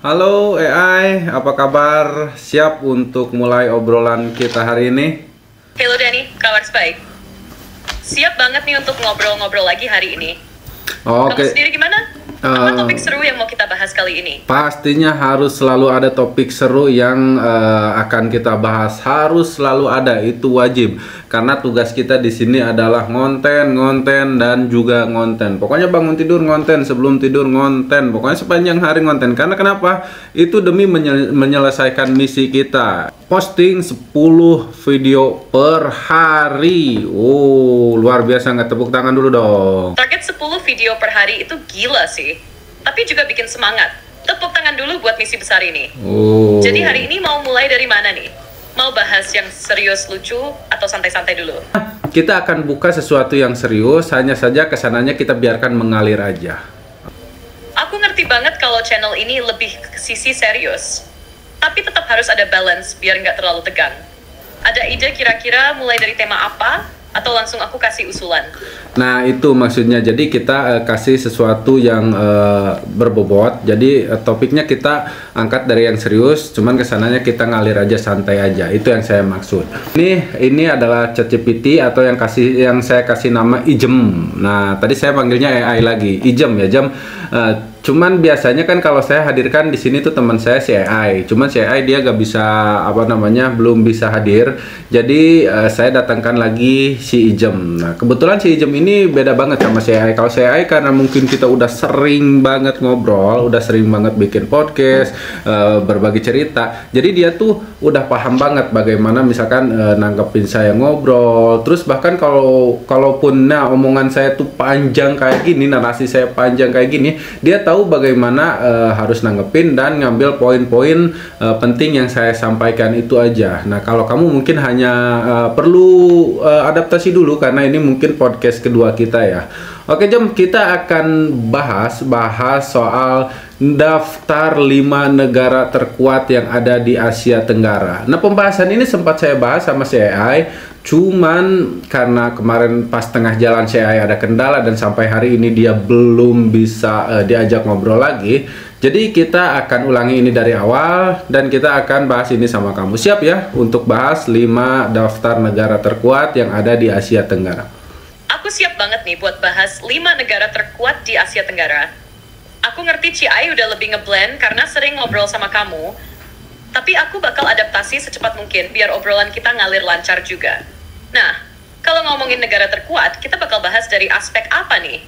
Halo AI, apa kabar? Siap untuk mulai obrolan kita hari ini? Halo Danny, kabar baik. Siap banget nih untuk ngobrol-ngobrol lagi hari ini. Kamu Oke, sendiri gimana? Apa topik seru yang mau kita bahas kali ini? pastinya harus selalu ada topik seru yang akan kita bahas. Harus selalu ada, itu wajib. Karena tugas kita di sini adalah ngonten, ngonten, dan juga ngonten. Pokoknya bangun tidur ngonten, sebelum tidur ngonten. Pokoknya sepanjang hari ngonten. Karena kenapa? Itu demi menyelesaikan misi kita. Posting 10 video per hari. Oh, luar biasa, nggak? Tepuk tangan dulu dong. Target 10 video per hari itu gila sih. Tapi juga bikin semangat. Tepuk tangan dulu buat misi besar ini. Oh. Jadi hari ini mau mulai dari mana nih? Mau bahas yang serius lucu atau santai-santai dulu? Kita akan buka sesuatu yang serius, hanya saja kesananya kita biarkan mengalir aja. Aku ngerti banget kalau channel ini lebih ke sisi serius. Tapi tetap harus ada balance biar nggak terlalu tegang. Ada ide kira-kira mulai dari tema apa? Atau langsung aku kasih usulan? Nah, itu maksudnya. Jadi kita kasih sesuatu yang berbobot. Jadi topiknya kita angkat dari yang serius, cuman kesananya kita ngalir aja, santai aja. Itu yang saya maksud. Ini adalah ChatGPT atau yang saya kasih nama Ijem. Nah, tadi saya panggilnya AI lagi. Ijem ya, Jam. Cuman biasanya kan kalau saya hadirkan di sini tuh teman saya si AI. Cuman si AI dia gak bisa belum bisa hadir. Jadi saya datangkan lagi si Ijem. Nah, kebetulan si Ijem ini beda banget sama si AI. Kalau si AI karena mungkin kita udah sering banget ngobrol, udah sering banget bikin podcast, berbagi cerita. Jadi dia tuh udah paham banget bagaimana misalkan nanggepin saya ngobrol. Terus bahkan kalaupun omongan saya tuh panjang kayak gini, narasi saya panjang kayak gini, dia tahu bagaimana harus nanggepin dan ngambil poin-poin penting yang saya sampaikan itu aja. Nah, kalau kamu mungkin hanya perlu adaptasi dulu karena ini mungkin podcast kedua kita ya. Oke, Jam, kita akan bahas soal daftar 5 negara terkuat yang ada di Asia Tenggara. Nah, pembahasan ini sempat saya bahas sama si AI, cuman karena kemarin pas tengah jalan si AI ada kendala dan sampai hari ini dia belum bisa diajak ngobrol lagi. Jadi kita akan ulangi ini dari awal dan kita akan bahas ini sama kamu. Siap ya untuk bahas 5 daftar negara terkuat yang ada di Asia Tenggara? Aku siap banget nih buat bahas 5 negara terkuat di Asia Tenggara. Aku ngerti Ci udah lebih ngeblend karena sering ngobrol sama kamu. Tapi aku bakal adaptasi secepat mungkin biar obrolan kita ngalir lancar juga. Nah, kalau ngomongin negara terkuat, kita bakal bahas dari aspek apa nih?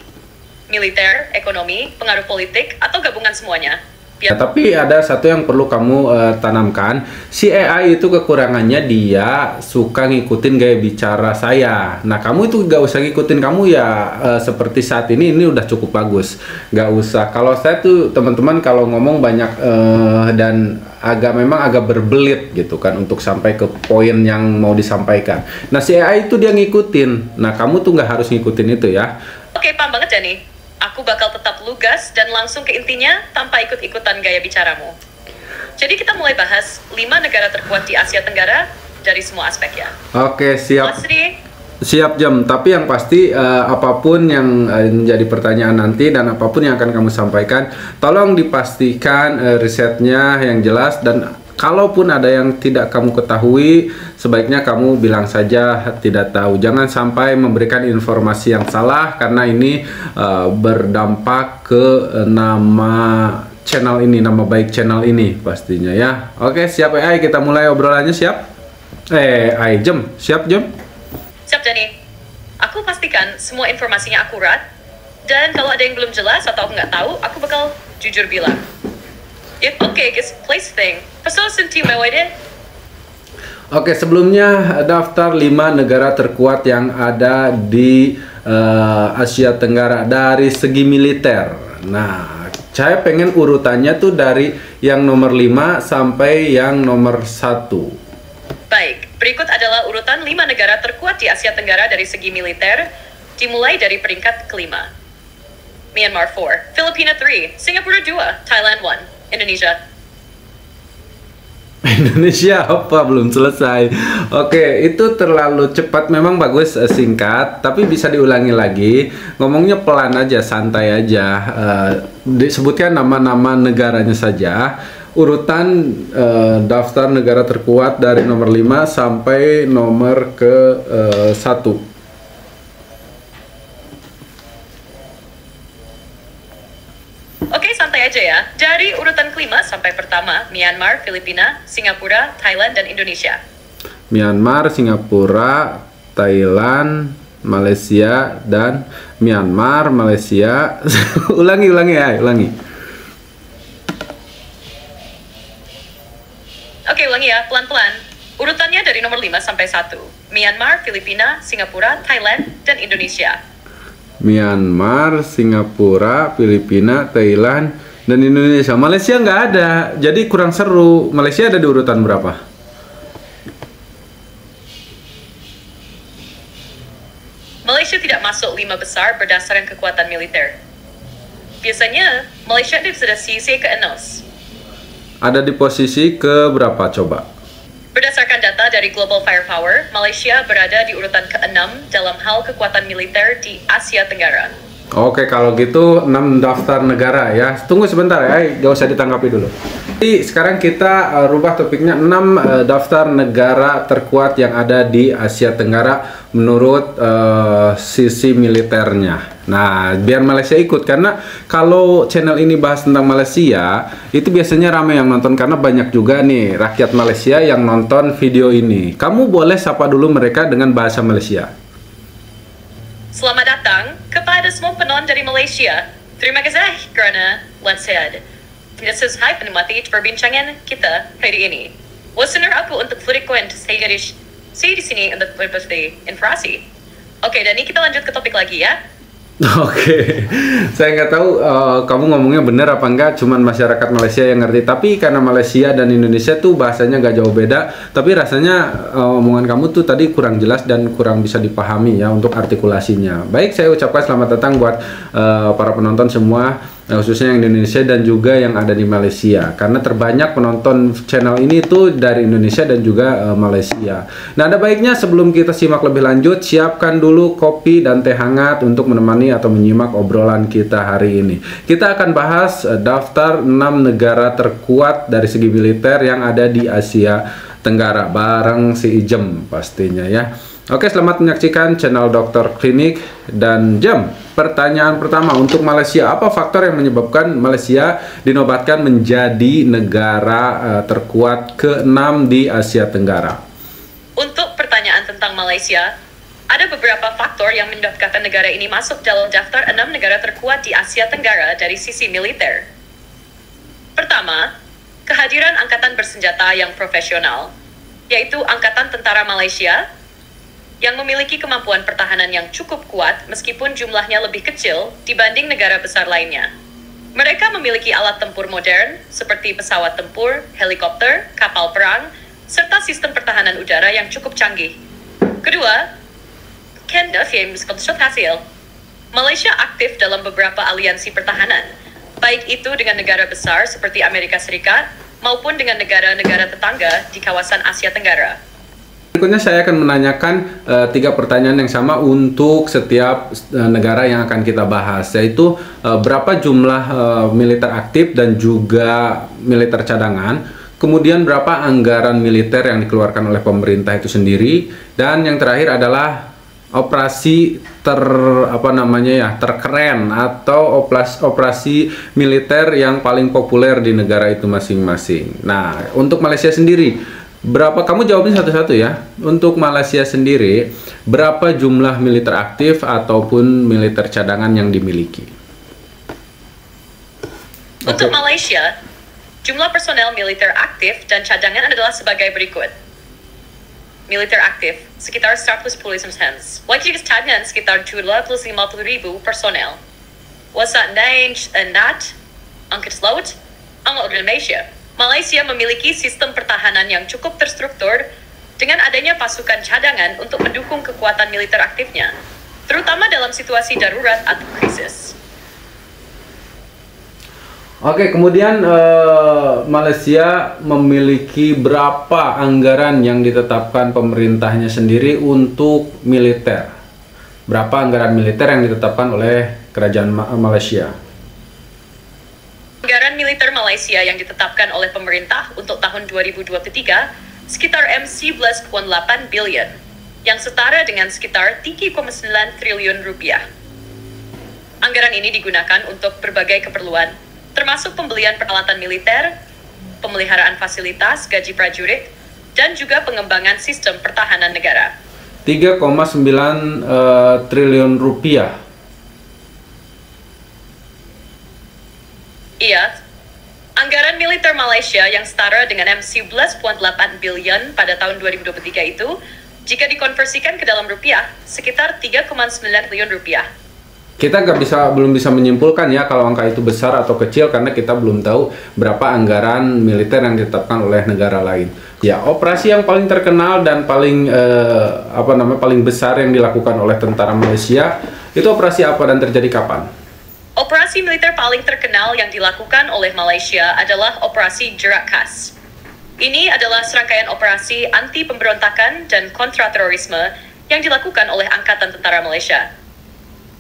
Militer, ekonomi, pengaruh politik, atau gabungan semuanya? Nah, tapi ada satu yang perlu kamu tanamkan. Si AI itu kekurangannya dia suka ngikutin gaya bicara saya. Nah, kamu itu gak usah ngikutin. Kamu ya seperti saat ini udah cukup bagus. Gak usah. Kalau saya tuh teman-teman kalau ngomong banyak dan memang agak berbelit gitu kan untuk sampai ke poin yang mau disampaikan. Nah, si AI itu dia ngikutin. Nah, kamu tuh nggak harus ngikutin itu ya. Oke, paham banget Jani. Aku bakal tetap lugas dan langsung ke intinya tanpa ikut-ikutan gaya bicaramu. Jadi kita mulai bahas 5 negara terkuat di Asia Tenggara dari semua aspek ya. Oke, siap. Masri. Siap, Jam. Tapi yang pasti apapun yang menjadi pertanyaan nanti dan apapun yang akan kamu sampaikan, tolong dipastikan risetnya yang jelas, dan kalaupun ada yang tidak kamu ketahui, sebaiknya kamu bilang saja tidak tahu. Jangan sampai memberikan informasi yang salah karena ini berdampak ke nama channel ini, nama baik channel ini pastinya ya. Oke, siap AI, kita mulai obrolannya. Siap? AI, Jam. Siap, Jam? Siap Jani. Aku pastikan semua informasinya akurat. Dan kalau ada yang belum jelas atau aku nggak tahu, aku bakal jujur bilang. Oke, guys, place thing. Oke, sebelumnya daftar 5 negara terkuat yang ada di Asia Tenggara dari segi militer. Nah, saya pengen urutannya tuh dari yang nomor 5 sampai yang nomor 1. Baik, berikut adalah urutan 5 negara terkuat di Asia Tenggara dari segi militer, dimulai dari peringkat kelima. Myanmar 4, Filipina 3, Singapura 2, Thailand 1, Indonesia. Indonesia apa belum selesai. Oke, itu terlalu cepat, memang bagus singkat, tapi bisa diulangi lagi. Ngomongnya pelan aja, santai aja. Disebutkan nama-nama negaranya saja. Urutan daftar negara terkuat dari nomor 5 sampai nomor ke 1. Oke, santai aja ya. Dari urutan kelima sampai pertama, Myanmar, Filipina, Singapura, Thailand, dan Indonesia. Myanmar, Singapura, Thailand, Malaysia, dan Myanmar, Malaysia. ulangi ya, ulangi. Oke, ulangi ya, pelan-pelan. Urutannya dari nomor 5 sampai 1. Myanmar, Filipina, Singapura, Thailand, dan Indonesia. Myanmar, Singapura, Filipina, Thailand, dan Indonesia. Malaysia nggak ada, jadi kurang seru. Malaysia ada di urutan berapa? Malaysia tidak masuk 5 besar berdasarkan kekuatan militer. Biasanya, Malaysia ada di posisi ke-6. Ada di posisi ke berapa coba? Berdasarkan data dari Global Firepower, Malaysia berada di urutan ke-6 dalam hal kekuatan militer di Asia Tenggara. Oke, kalau gitu 6 daftar negara ya. Tunggu sebentar ya, gak usah ditanggapi dulu. Jadi sekarang kita rubah topiknya 6 daftar negara terkuat yang ada di Asia Tenggara menurut sisi militernya. Nah, biar Malaysia ikut, karena kalau channel ini bahas tentang Malaysia, itu biasanya ramai yang nonton karena banyak juga nih rakyat Malaysia yang nonton video ini. Kamu boleh sapa dulu mereka dengan bahasa Malaysia. Selamat datang kepada semua penonton dari Malaysia. Terima kasih kerana lihat. This is hai penikmati perbincangan kita hari ini. Listener aku untuk Flurikuen saya di sini untuk berbagi informasi. Oke, dan ini kita lanjut ke topik lagi ya. Oke, saya nggak tahu kamu ngomongnya benar apa enggak, cuman masyarakat Malaysia yang ngerti. Tapi karena Malaysia dan Indonesia tuh bahasanya nggak jauh beda, tapi rasanya omongan kamu tuh tadi kurang jelas dan kurang bisa dipahami ya untuk artikulasinya. Baik, saya ucapkan selamat datang buat para penonton semua, khususnya yang di Indonesia dan juga yang ada di Malaysia. Karena terbanyak penonton channel ini tuh dari Indonesia dan juga Malaysia. Nah, ada baiknya sebelum kita simak lebih lanjut, siapkan dulu kopi dan teh hangat untuk menemani atau menyimak obrolan kita hari ini. Kita akan bahas daftar 6 negara terkuat dari segi militer yang ada di Asia Tenggara bareng si Ijem pastinya ya. Oke, selamat menyaksikan channel Dokter Klinik dan Jem. Pertanyaan pertama untuk Malaysia, apa faktor yang menyebabkan Malaysia dinobatkan menjadi negara terkuat ke-6 di Asia Tenggara? Untuk pertanyaan tentang Malaysia, ada beberapa faktor yang mendaftarkan negara ini masuk dalam daftar 6 negara terkuat di Asia Tenggara dari sisi militer. Pertama, kehadiran angkatan bersenjata yang profesional, yaitu Angkatan Tentara Malaysia, yang memiliki kemampuan pertahanan yang cukup kuat meskipun jumlahnya lebih kecil dibanding negara besar lainnya. Mereka memiliki alat tempur modern seperti pesawat tempur, helikopter, kapal perang, serta sistem pertahanan udara yang cukup canggih. Kedua, hasil. Malaysia aktif dalam beberapa aliansi pertahanan, baik itu dengan negara besar seperti Amerika Serikat maupun dengan negara-negara tetangga di kawasan Asia Tenggara. Berikutnya saya akan menanyakan 3 pertanyaan yang sama untuk setiap negara yang akan kita bahas, yaitu berapa jumlah militer aktif dan juga militer cadangan, kemudian berapa anggaran militer yang dikeluarkan oleh pemerintah itu sendiri, dan yang terakhir adalah operasi terkeren atau operasi militer yang paling populer di negara itu masing-masing. Nah, untuk Malaysia sendiri, berapa, kamu jawabnya satu-satu ya. Untuk Malaysia sendiri, berapa jumlah militer aktif ataupun militer cadangan yang dimiliki? Untuk Malaysia, jumlah personel militer aktif dan cadangan adalah sebagai berikut. Militer aktif, sekitar 110 hands. Wajib cadangan sekitar 250,000 personel. Wasat Nange Nat, Angkatan Laut, Angkatan Malaysia. Malaysia memiliki sistem pertahanan yang cukup terstruktur dengan adanya pasukan cadangan untuk mendukung kekuatan militer aktifnya, terutama dalam situasi darurat atau krisis. Oke, kemudian Malaysia memiliki berapa anggaran yang ditetapkan pemerintahnya sendiri untuk militer? Berapa anggaran militer yang ditetapkan oleh kerajaan Malaysia? Anggaran militer Malaysia yang ditetapkan oleh pemerintah untuk tahun 2023 sekitar M11.8 billion, yang setara dengan sekitar 3,9 triliun rupiah. Anggaran ini digunakan untuk berbagai keperluan, termasuk pembelian peralatan militer, pemeliharaan fasilitas gaji prajurit, dan juga pengembangan sistem pertahanan negara. 3,9 triliun rupiah. Iya, anggaran militer Malaysia yang setara dengan M11.8 billion pada tahun 2023 itu, jika dikonversikan ke dalam rupiah, sekitar 3,9 triliun rupiah. Kita belum bisa menyimpulkan ya kalau angka itu besar atau kecil karena kita belum tahu berapa anggaran militer yang ditetapkan oleh negara lain. Ya, operasi yang paling terkenal dan paling paling besar yang dilakukan oleh tentara Malaysia itu operasi apa dan terjadi kapan? Operasi militer paling terkenal yang dilakukan oleh Malaysia adalah Operasi Jerat Khas. Ini adalah serangkaian operasi anti pemberontakan dan kontraterorisme yang dilakukan oleh Angkatan Tentara Malaysia.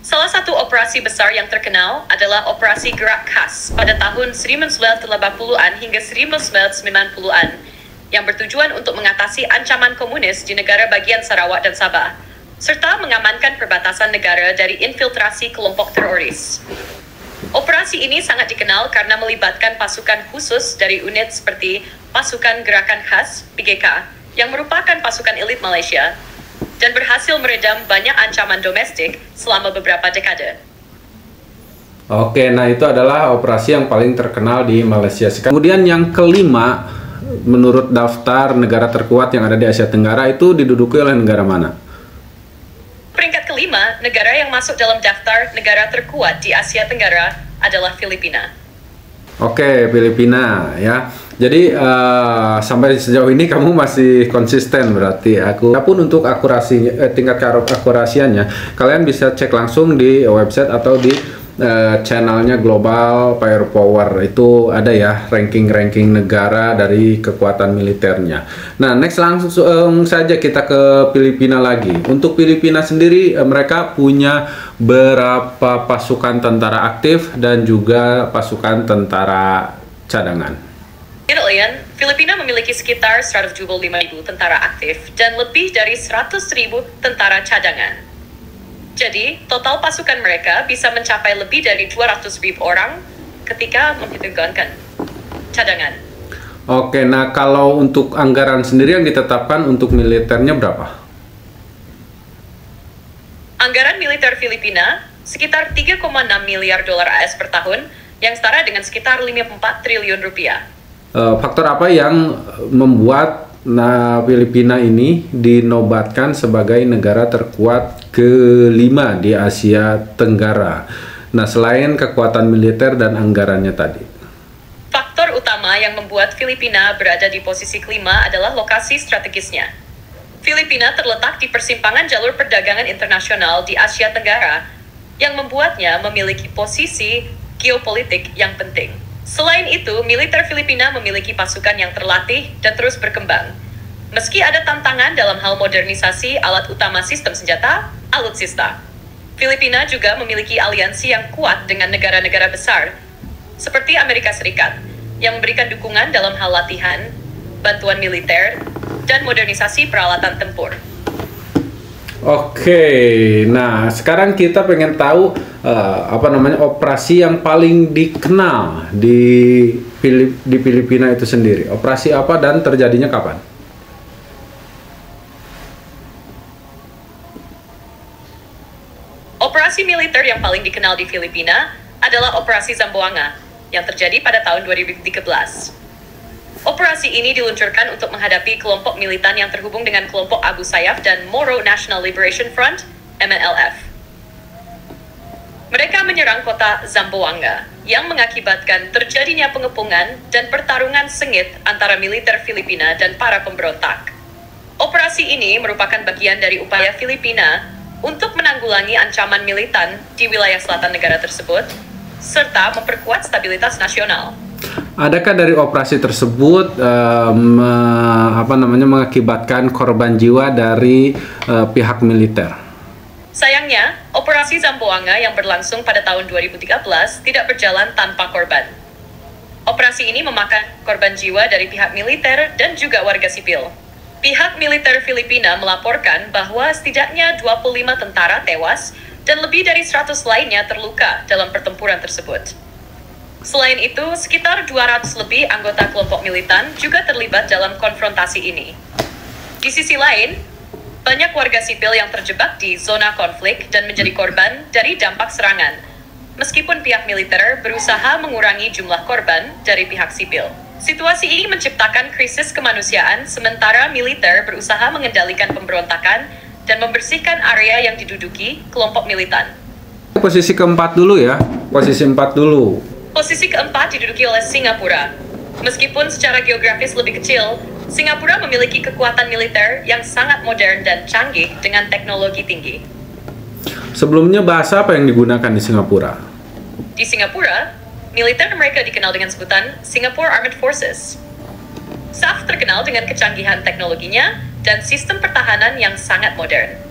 Salah satu operasi besar yang terkenal adalah Operasi Gerak Khas pada tahun 1980-an hingga 1990-an yang bertujuan untuk mengatasi ancaman komunis di negara bagian Sarawak dan Sabah, serta mengamankan perbatasan negara dari infiltrasi kelompok teroris. Operasi ini sangat dikenal karena melibatkan pasukan khusus dari unit seperti Pasukan Gerakan Khas (PGK) yang merupakan pasukan elit Malaysia, dan berhasil meredam banyak ancaman domestik selama beberapa dekade. Oke, nah itu adalah operasi yang paling terkenal di Malaysia. Kemudian yang kelima, menurut daftar negara terkuat yang ada di Asia Tenggara itu diduduki oleh negara mana? Peringkat kelima, negara yang masuk dalam daftar negara terkuat di Asia Tenggara adalah Filipina. Oke, Filipina ya. Jadi sampai sejauh ini kamu masih konsisten berarti. Apapun untuk tingkat akurasiannya, kalian bisa cek langsung di website atau di channelnya Global Firepower. Itu ada ya ranking-ranking negara dari kekuatan militernya. Nah, next langsung saja kita ke Filipina lagi. Untuk Filipina sendiri, mereka punya berapa pasukan tentara aktif dan juga pasukan tentara cadangan? Filipina memiliki sekitar 125.000 tentara aktif dan lebih dari 100.000 tentara cadangan. Jadi, total pasukan mereka bisa mencapai lebih dari 200.000 orang ketika memperhitungkan cadangan. Oke, nah kalau untuk anggaran sendiri yang ditetapkan untuk militernya berapa? Anggaran militer Filipina sekitar 3,6 miliar dolar AS per tahun yang setara dengan sekitar 54 triliun rupiah. Faktor apa yang membuat Filipina ini dinobatkan sebagai negara terkuat kelima di Asia Tenggara? Nah, selain kekuatan militer dan anggarannya tadi. Faktor utama yang membuat Filipina berada di posisi kelima adalah lokasi strategisnya. Filipina terletak di persimpangan jalur perdagangan internasional di Asia Tenggara yang membuatnya memiliki posisi geopolitik yang penting. Selain itu, militer Filipina memiliki pasukan yang terlatih dan terus berkembang. Meski ada tantangan dalam hal modernisasi alat utama sistem senjata, alutsista, Filipina juga memiliki aliansi yang kuat dengan negara-negara besar, seperti Amerika Serikat, yang memberikan dukungan dalam hal latihan, bantuan militer, dan modernisasi peralatan tempur. Oke, nah sekarang kita pengen tahu operasi yang paling dikenal di Filipina itu sendiri. Operasi apa dan terjadinya kapan? Operasi militer yang paling dikenal di Filipina adalah Operasi Zamboanga yang terjadi pada tahun 2013. Operasi ini diluncurkan untuk menghadapi kelompok militan yang terhubung dengan kelompok Abu Sayyaf dan Moro National Liberation Front, MNLF. Mereka menyerang kota Zamboanga, yang mengakibatkan terjadinya pengepungan dan pertarungan sengit antara militer Filipina dan para pemberontak. Operasi ini merupakan bagian dari upaya Filipina untuk menanggulangi ancaman militan di wilayah selatan negara tersebut, serta memperkuat stabilitas nasional. Adakah dari operasi tersebut mengakibatkan korban jiwa dari pihak militer? Sayangnya, operasi Zamboanga yang berlangsung pada tahun 2013 tidak berjalan tanpa korban. Operasi ini memakan korban jiwa dari pihak militer dan juga warga sipil. Pihak militer Filipina melaporkan bahwa setidaknya 25 tentara tewas dan lebih dari 100 lainnya terluka dalam pertempuran tersebut. Selain itu, sekitar 200 lebih anggota kelompok militan juga terlibat dalam konfrontasi ini. Di sisi lain, banyak warga sipil yang terjebak di zona konflik dan menjadi korban dari dampak serangan, meskipun pihak militer berusaha mengurangi jumlah korban dari pihak sipil. Situasi ini menciptakan krisis kemanusiaan sementara militer berusaha mengendalikan pemberontakan dan membersihkan area yang diduduki kelompok militan. Posisi keempat dulu ya, posisi 4 dulu. Posisi keempat diduduki oleh Singapura. Meskipun secara geografis lebih kecil, Singapura memiliki kekuatan militer yang sangat modern dan canggih dengan teknologi tinggi. Sebelumnya bahasa apa yang digunakan di Singapura? Di Singapura, militer mereka dikenal dengan sebutan Singapore Armed Forces. SAF terkenal dengan kecanggihan teknologinya dan sistem pertahanan yang sangat modern.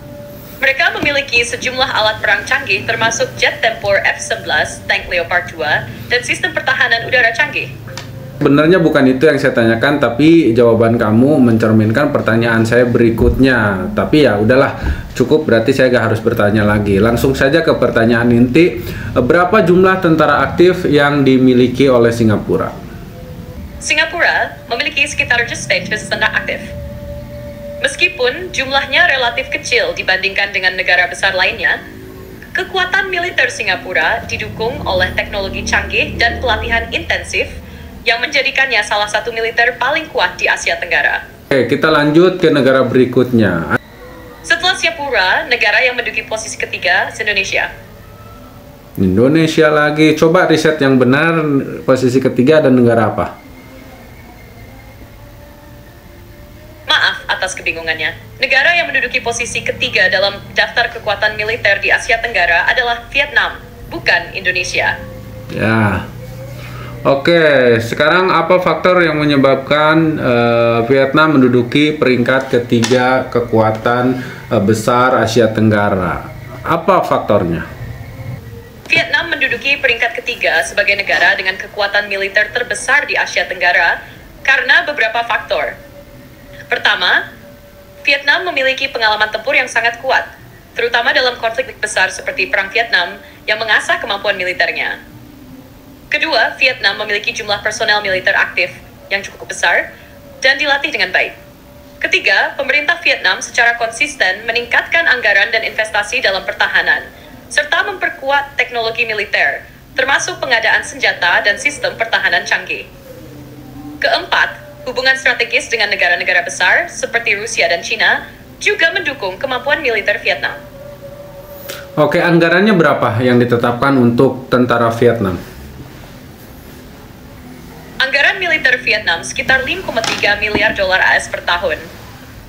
Mereka memiliki sejumlah alat perang canggih termasuk jet tempur F-11, tank Leopard 2, dan sistem pertahanan udara canggih. Sebenarnya bukan itu yang saya tanyakan, tapi jawaban kamu mencerminkan pertanyaan saya berikutnya. Tapi ya udahlah, cukup, berarti saya gak harus bertanya lagi. Langsung saja ke pertanyaan inti. Berapa jumlah tentara aktif yang dimiliki oleh Singapura? Singapura memiliki sekitar 100 tentara aktif. Meskipun jumlahnya relatif kecil dibandingkan dengan negara besar lainnya, kekuatan militer Singapura didukung oleh teknologi canggih dan pelatihan intensif yang menjadikannya salah satu militer paling kuat di Asia Tenggara. Oke, kita lanjut ke negara berikutnya. Setelah Singapura, negara yang menduduki posisi ketiga, Indonesia. Indonesia lagi. Coba riset yang benar, posisi ketiga ada negara apa? Maaf atas kebingungannya. Negara yang menduduki posisi ketiga dalam daftar kekuatan militer di Asia Tenggara adalah Vietnam, bukan Indonesia. Ya. Oke, sekarang apa faktor yang menyebabkan Vietnam menduduki peringkat ketiga kekuatan besar Asia Tenggara? Apa faktornya? Vietnam menduduki peringkat ketiga sebagai negara dengan kekuatan militer terbesar di Asia Tenggara karena beberapa faktor. Pertama, Vietnam memiliki pengalaman tempur yang sangat kuat, terutama dalam konflik besar seperti Perang Vietnam yang mengasah kemampuan militernya. Kedua, Vietnam memiliki jumlah personel militer aktif yang cukup besar dan dilatih dengan baik. Ketiga, pemerintah Vietnam secara konsisten meningkatkan anggaran dan investasi dalam pertahanan, serta memperkuat teknologi militer, termasuk pengadaan senjata dan sistem pertahanan canggih. Keempat, hubungan strategis dengan negara-negara besar seperti Rusia dan China juga mendukung kemampuan militer Vietnam. Oke, anggarannya berapa yang ditetapkan untuk tentara Vietnam? Anggaran militer Vietnam sekitar 5,3 miliar dolar AS per tahun,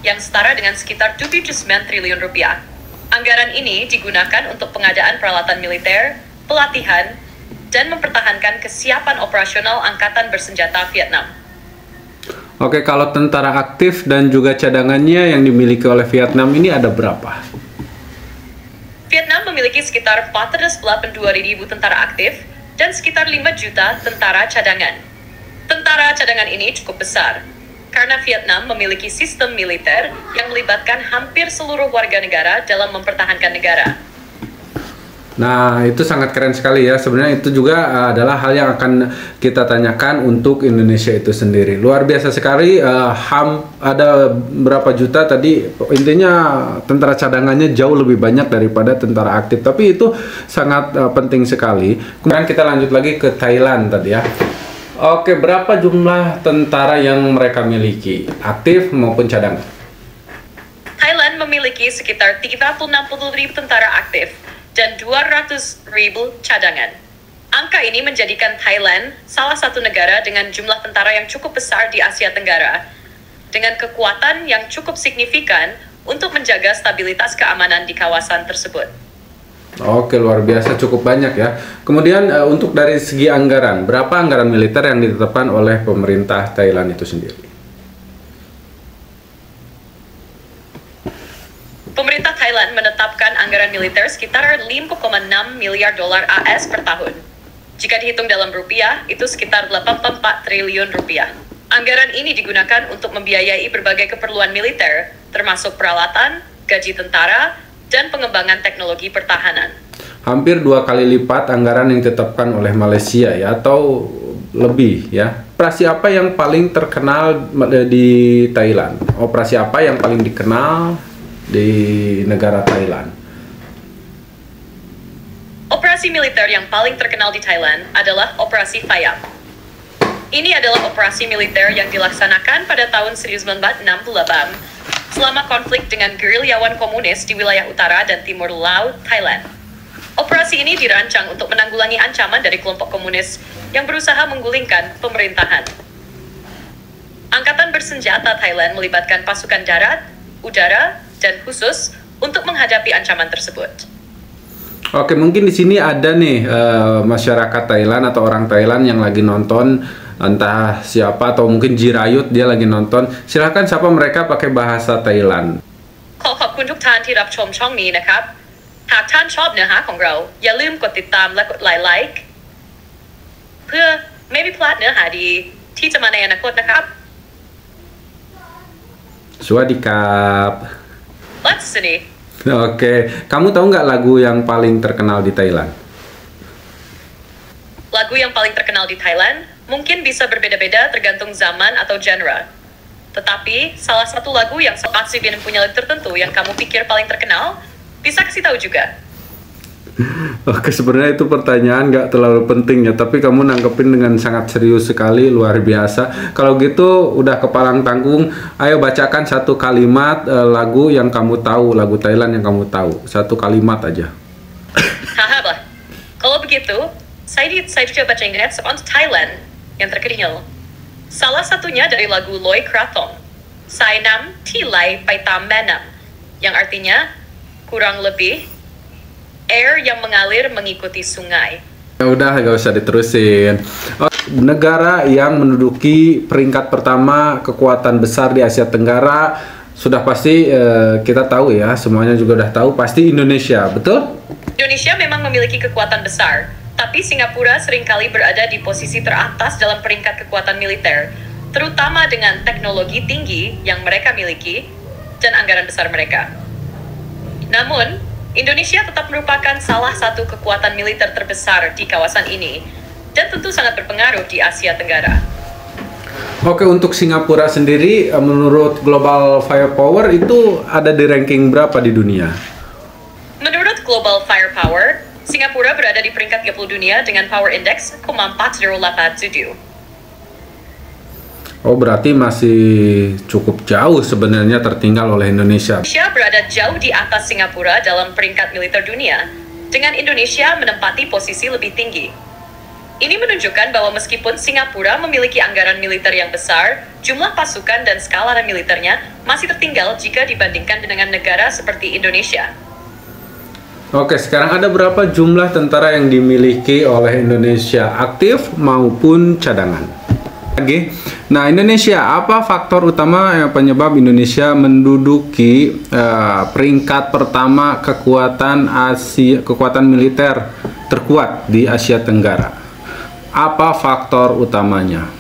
yang setara dengan sekitar 79 triliun rupiah. Anggaran ini digunakan untuk pengadaan peralatan militer, pelatihan, dan mempertahankan kesiapan operasional angkatan bersenjata Vietnam. Oke, kalau tentara aktif dan juga cadangannya yang dimiliki oleh Vietnam ini ada berapa? Vietnam memiliki sekitar 482.000 tentara aktif dan sekitar 5 juta tentara cadangan. Tentara cadangan ini cukup besar, karena Vietnam memiliki sistem militer yang melibatkan hampir seluruh warga negara dalam mempertahankan negara. Nah, itu sangat keren sekali ya. Sebenarnya itu juga adalah hal yang akan kita tanyakan untuk Indonesia itu sendiri. Luar biasa sekali. Ada berapa juta tadi? Intinya tentara cadangannya jauh lebih banyak daripada tentara aktif. Tapi itu sangat penting sekali. Kemudian kita lanjut lagi ke Thailand tadi ya. Oke, berapa jumlah tentara yang mereka miliki? Aktif maupun cadangan? Thailand memiliki sekitar 360.000 tentara aktif dan 200.000 cadangan. Angka ini menjadikan Thailand salah satu negara dengan jumlah tentara yang cukup besar di Asia Tenggara, dengan kekuatan yang cukup signifikan untuk menjaga stabilitas keamanan di kawasan tersebut. Oke, luar biasa, cukup banyak ya. Kemudian untuk dari segi anggaran, berapa anggaran militer yang ditetapkan oleh pemerintah Thailand itu sendiri? Pemerintah Thailand menetapkan anggaran militer sekitar 5,6 miliar dolar AS per tahun. Jika dihitung dalam rupiah, itu sekitar 84 triliun rupiah. Anggaran ini digunakan untuk membiayai berbagai keperluan militer, termasuk peralatan, gaji tentara, dan pengembangan teknologi pertahanan. Hampir 2 kali lipat anggaran yang ditetapkan oleh Malaysia ya, atau lebih ya. Operasi apa yang paling terkenal di Thailand? Operasi apa yang paling dikenal di negara Thailand? Operasi militer yang paling terkenal di Thailand adalah Operasi Fayam. Ini adalah operasi militer yang dilaksanakan pada tahun 1968 selama konflik dengan gerilyawan komunis di wilayah utara dan timur laut Thailand. Operasi ini dirancang untuk menanggulangi ancaman dari kelompok komunis yang berusaha menggulingkan pemerintahan. Angkatan bersenjata Thailand melibatkan pasukan darat, udara, dan khusus untuk menghadapi ancaman tersebut. Oke, mungkin di sini ada nih masyarakat Thailand atau orang Thailand yang lagi nonton, entah siapa atau mungkin Jirayut dia lagi nonton. Silahkan sapa mereka pakai bahasa Thailand. ขอบคุณทุกท่านที่รับชมช่องนี้นะครับ หากท่านชอบเนื้อหาของเรา อย่าลืมกดติดตามและกดไลค์เพื่อไม่พลาดเนื้อหาดีที่จะมาในอนาคตนะครับ Swadikap. Let's see. Oke, kamu tahu nggak lagu yang paling terkenal di Thailand? Lagu yang paling terkenal di Thailand mungkin bisa berbeda-beda tergantung zaman atau genre. Tetapi, salah satu lagu yang pasti punya lagu tertentu yang kamu pikir paling terkenal, bisa kasih tahu juga. Oke, sebenarnya itu pertanyaan nggak terlalu penting ya, tapi kamu nanggepin dengan sangat serius sekali, luar biasa. Kalau gitu, udah kepalang tanggung, ayo bacakan satu kalimat lagu yang kamu tahu, lagu Thailand yang kamu tahu. Satu kalimat aja. Haha, kalau begitu, saya coba baca Inggris on Thailand yang terkenal. Salah satunya dari lagu Loi Krathong, Sai Nam Tilai Paitam Menam, yang artinya kurang lebih air yang mengalir mengikuti sungai. Ya udah, gak usah diterusin. Negara yang menduduki peringkat pertama kekuatan besar di Asia Tenggara sudah pasti kita tahu ya, semuanya juga udah tahu, pasti Indonesia, betul? Indonesia memang memiliki kekuatan besar, tapi Singapura seringkali berada di posisi teratas dalam peringkat kekuatan militer, terutama dengan teknologi tinggi yang mereka miliki dan anggaran besar mereka. Namun, Indonesia tetap merupakan salah satu kekuatan militer terbesar di kawasan ini, dan tentu sangat berpengaruh di Asia Tenggara. Oke, untuk Singapura sendiri, menurut Global Firepower itu ada di ranking berapa di dunia? Menurut Global Firepower, Singapura berada di peringkat 30 dunia dengan Power Index 408. Oh, berarti masih cukup jauh sebenarnya tertinggal oleh Indonesia. Indonesia berada jauh di atas Singapura dalam peringkat militer dunia, dengan Indonesia menempati posisi lebih tinggi. Ini menunjukkan bahwa meskipun Singapura memiliki anggaran militer yang besar, jumlah pasukan dan skala militernya masih tertinggal jika dibandingkan dengan negara seperti Indonesia. Oke, sekarang ada berapa jumlah tentara yang dimiliki oleh Indonesia, aktif maupun cadangan? Nah, Indonesia, apa faktor utama yang penyebab Indonesia menduduki peringkat pertama kekuatan militer terkuat di Asia Tenggara? Apa faktor utamanya?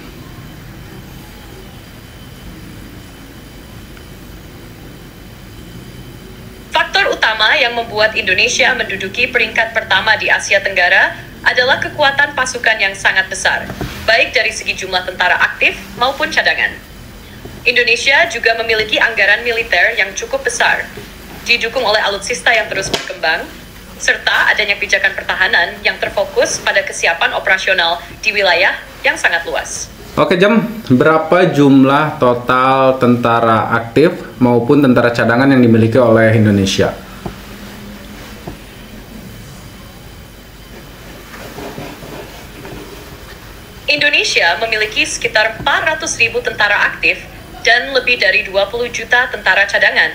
Faktor utama yang membuat Indonesia menduduki peringkat pertama di Asia Tenggara adalah kekuatan pasukan yang sangat besar, baik dari segi jumlah tentara aktif maupun cadangan. Indonesia juga memiliki anggaran militer yang cukup besar, didukung oleh alutsista yang terus berkembang, serta adanya kebijakan pertahanan yang terfokus pada kesiapan operasional di wilayah yang sangat luas. Oke, Jam, berapa jumlah total tentara aktif maupun tentara cadangan yang dimiliki oleh Indonesia? Indonesia memiliki sekitar 400.000 tentara aktif dan lebih dari 20 juta tentara cadangan,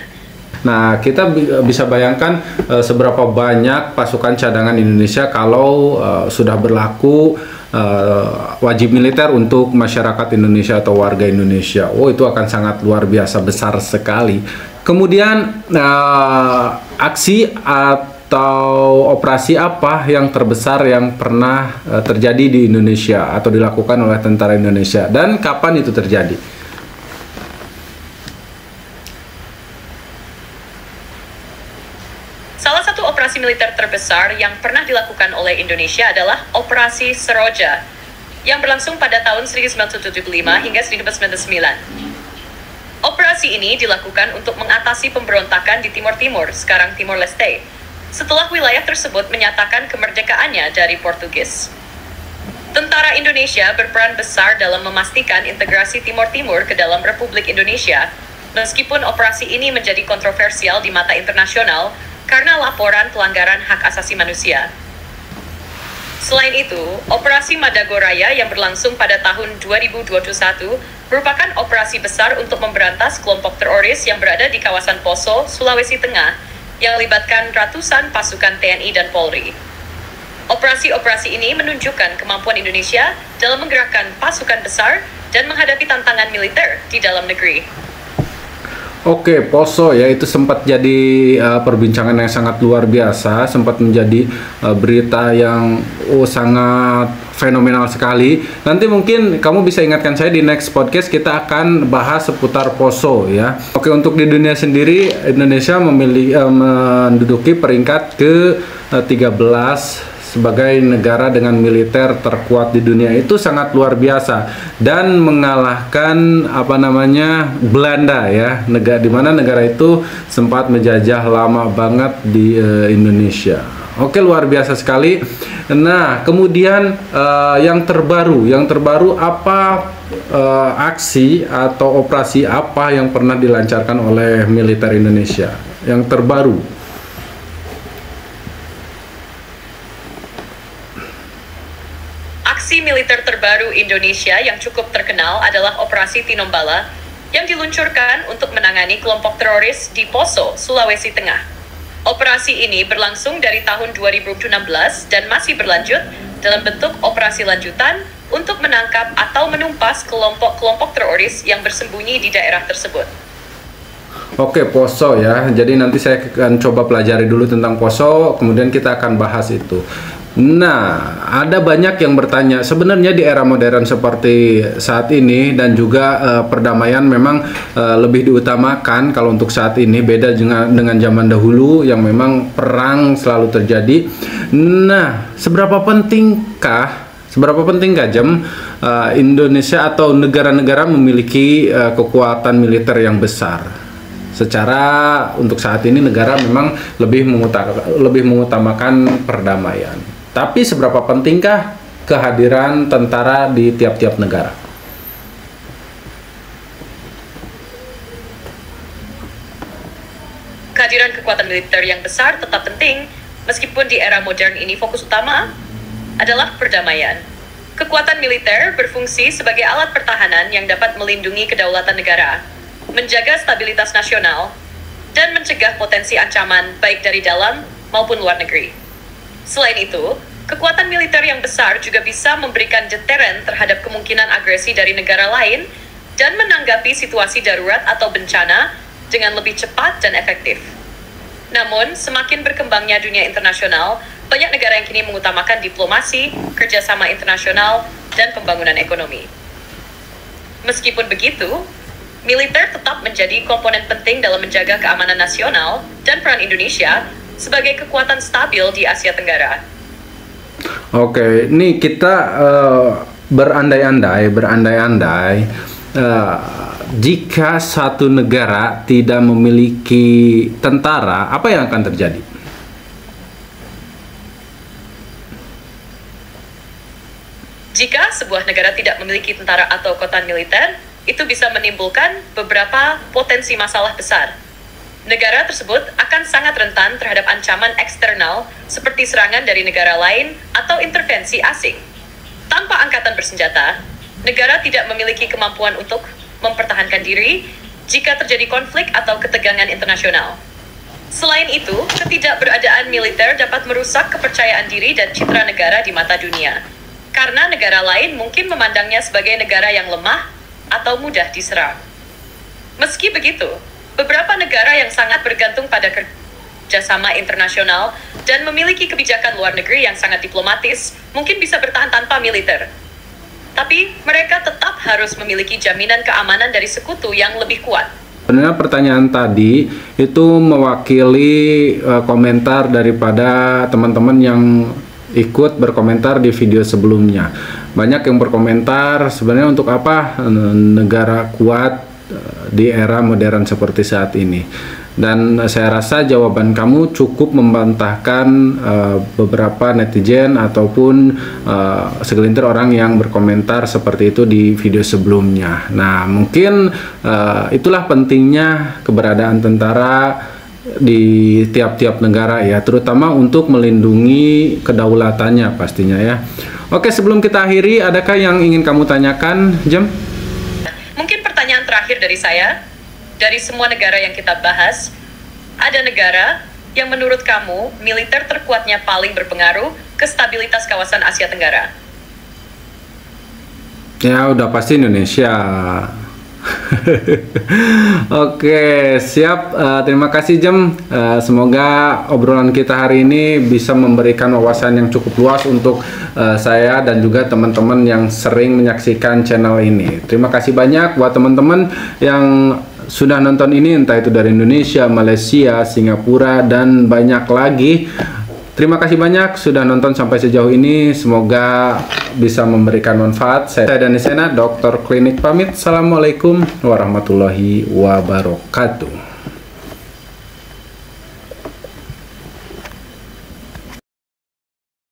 Nah, kita bisa bayangkan seberapa banyak pasukan cadangan Indonesia kalau sudah berlaku wajib militer untuk masyarakat Indonesia atau warga Indonesia. Oh, itu akan sangat luar biasa besar sekali. Kemudian aksi atau operasi apa yang terbesar yang pernah terjadi di Indonesia atau dilakukan oleh tentara Indonesia dan kapan itu terjadi? Salah satu operasi militer terbesar yang pernah dilakukan oleh Indonesia adalah Operasi Seroja, yang berlangsung pada tahun 1975 hingga 1999. Operasi ini dilakukan untuk mengatasi pemberontakan di Timur Timur, sekarang Timor Leste, setelah wilayah tersebut menyatakan kemerdekaannya dari Portugis. Tentara Indonesia berperan besar dalam memastikan integrasi Timor Timur ke dalam Republik Indonesia, meskipun operasi ini menjadi kontroversial di mata internasional karena laporan pelanggaran hak asasi manusia. Selain itu, Operasi Madagoraya yang berlangsung pada tahun 2021 merupakan operasi besar untuk memberantas kelompok teroris yang berada di kawasan Poso, Sulawesi Tengah, yang melibatkan ratusan pasukan TNI dan Polri. Operasi-operasi ini menunjukkan kemampuan Indonesia dalam menggerakkan pasukan besar dan menghadapi tantangan militer di dalam negeri. Oke, Poso ya, itu sempat jadi perbincangan yang sangat luar biasa, sempat menjadi berita yang sangat fenomenal sekali. Nanti mungkin kamu bisa ingatkan saya di next podcast, kita akan bahas seputar Poso ya. Oke, untuk di dunia sendiri, Indonesia menduduki peringkat ke-13 sebagai negara dengan militer terkuat di dunia. Itu sangat luar biasa dan mengalahkan Belanda ya, di mana negara itu sempat menjajah lama banget di Indonesia. Oke, luar biasa sekali. Nah, kemudian yang terbaru apa aksi atau operasi apa yang pernah dilancarkan oleh militer Indonesia yang terbaru? Aksi militer terbaru Indonesia yang cukup terkenal adalah Operasi Tinombala yang diluncurkan untuk menangani kelompok teroris di Poso, Sulawesi Tengah. Operasi ini berlangsung dari tahun 2016 dan masih berlanjut dalam bentuk operasi lanjutan untuk menangkap atau menumpas kelompok-kelompok teroris yang bersembunyi di daerah tersebut. Oke, Poso ya. Jadi nanti saya akan coba pelajari dulu tentang Poso, kemudian kita akan bahas itu. Nah, ada banyak yang bertanya, sebenarnya di era modern seperti saat ini dan juga perdamaian memang lebih diutamakan kalau untuk saat ini, beda dengan zaman dahulu yang memang perang selalu terjadi. Nah, seberapa pentingkah Indonesia atau negara-negara memiliki kekuatan militer yang besar? Secara untuk saat ini negara memang lebih mengutamakan perdamaian. Tapi seberapa pentingkah kehadiran tentara di tiap-tiap negara? Kehadiran kekuatan militer yang besar tetap penting, meskipun di era modern ini fokus utama adalah perdamaian. Kekuatan militer berfungsi sebagai alat pertahanan yang dapat melindungi kedaulatan negara, menjaga stabilitas nasional, dan mencegah potensi ancaman baik dari dalam maupun luar negeri. Selain itu, kekuatan militer yang besar juga bisa memberikan deteren terhadap kemungkinan agresi dari negara lain dan menanggapi situasi darurat atau bencana dengan lebih cepat dan efektif. Namun, semakin berkembangnya dunia internasional, banyak negara yang kini mengutamakan diplomasi, kerjasama internasional, dan pembangunan ekonomi. Meskipun begitu, militer tetap menjadi komponen penting dalam menjaga keamanan nasional dan peran Indonesia sebagai kekuatan stabil di Asia Tenggara. Oke, ini kita berandai-andai, jika satu negara tidak memiliki tentara, apa yang akan terjadi? Jika sebuah negara tidak memiliki tentara atau kekuatan militer, itu bisa menimbulkan beberapa potensi masalah besar. Negara tersebut akan sangat rentan terhadap ancaman eksternal seperti serangan dari negara lain atau intervensi asing. Tanpa angkatan bersenjata, negara tidak memiliki kemampuan untuk mempertahankan diri jika terjadi konflik atau ketegangan internasional. Selain itu, ketidakberadaan militer dapat merusak kepercayaan diri dan citra negara di mata dunia, karena negara lain mungkin memandangnya sebagai negara yang lemah atau mudah diserang. Meski begitu, beberapa negara yang sangat bergantung pada kerjasama internasional dan memiliki kebijakan luar negeri yang sangat diplomatis mungkin bisa bertahan tanpa militer. Tapi mereka tetap harus memiliki jaminan keamanan dari sekutu yang lebih kuat. Sebenarnya pertanyaan tadi itu mewakili komentar daripada teman-teman yang ikut berkomentar di video sebelumnya. Banyak yang berkomentar sebenarnya untuk apa negara kuat di era modern seperti saat ini. Dan saya rasa jawaban kamu cukup membantahkan beberapa netizen ataupun segelintir orang yang berkomentar seperti itu di video sebelumnya. Nah, mungkin itulah pentingnya keberadaan tentara di tiap-tiap negara ya, terutama untuk melindungi kedaulatannya pastinya ya. Oke, sebelum kita akhiri, adakah yang ingin kamu tanyakan, Jem? Mungkin pertanyaan terakhir dari saya. Dari semua negara yang kita bahas, ada negara yang menurut kamu militer terkuatnya paling berpengaruh ke stabilitas kawasan Asia Tenggara? Ya, udah pasti Indonesia. Oke, siap. Terima kasih, Jem. Semoga obrolan kita hari ini bisa memberikan wawasan yang cukup luas untuk saya dan juga teman-teman yang sering menyaksikan channel ini. Terima kasih banyak buat teman-teman yang sudah nonton ini, entah itu dari Indonesia, Malaysia, Singapura, dan banyak lagi. Terima kasih banyak sudah nonton sampai sejauh ini. Semoga bisa memberikan manfaat. Saya Dani Sena, Dokter Klinik pamit. Assalamualaikum warahmatullahi wabarakatuh.